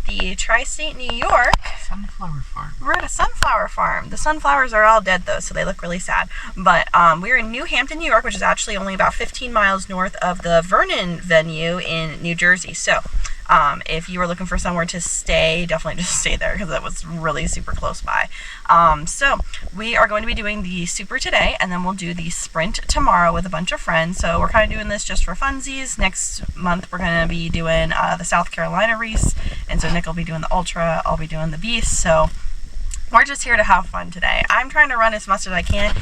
the Tri-State New York. Sunflower farm. We're at a sunflower farm. The sunflowers are all dead though, so they look really sad. But we're in Hampton, New York, which is actually only about 15 miles north of the Vernon venue in New Jersey. So if you were looking for somewhere to stay, definitely just stay there because it was really super close by. So we are going to be doing the Super today, and then we'll do the Sprint tomorrow with a bunch of friends. So we're kind of doing this just for funsies. Next month we're going to be doing the South Carolina race, and so Nick will be doing the Ultra, I'll be doing the Beast. So we're just here to have fun today. I'm trying to run as much as I can.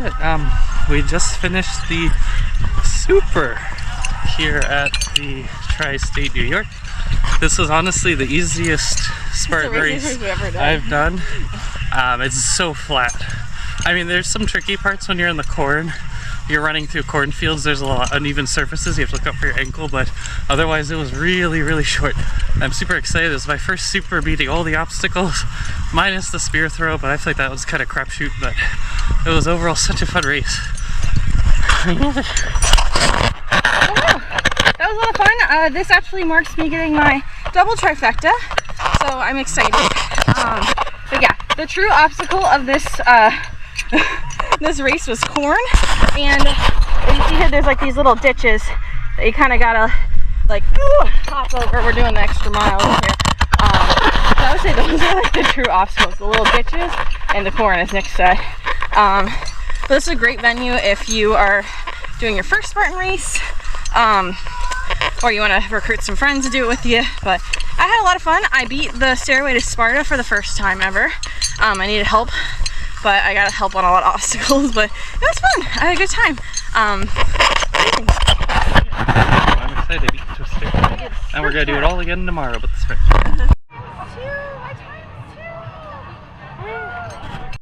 it. We just finished the Super here at the Tri-State New York. This was honestly the easiest Spartan race I've done. It's so flat. I mean, there's some tricky parts when you're in the corn. You're running through cornfields, there's a lot of uneven surfaces, you have to look up for your ankle, but otherwise it was really, really short. I'm super excited. It was my first Super, beating all the obstacles, minus the spear throw, but I feel like that was kind of crapshoot, but it was overall such a fun race. That was a lot of fun. This actually marks me getting my double trifecta, so I'm excited. But yeah, the true obstacle of this this race was corn, and you see here there's like these little ditches that you kind of gotta like hop over. We're doing the extra mile here. So I would say those are like the true obstacles, the little ditches and the corn, as Nick said. But this is a great venue if you are doing your first Spartan race, or you want to recruit some friends to do it with you. But I had a lot of fun. I beat the Stairway to Sparta for the first time ever. I needed help, but I got help on a lot of obstacles, but it was fun. I had a good time. I'm excited to beat the Twister. And we're going to do it all again tomorrow with the sprint.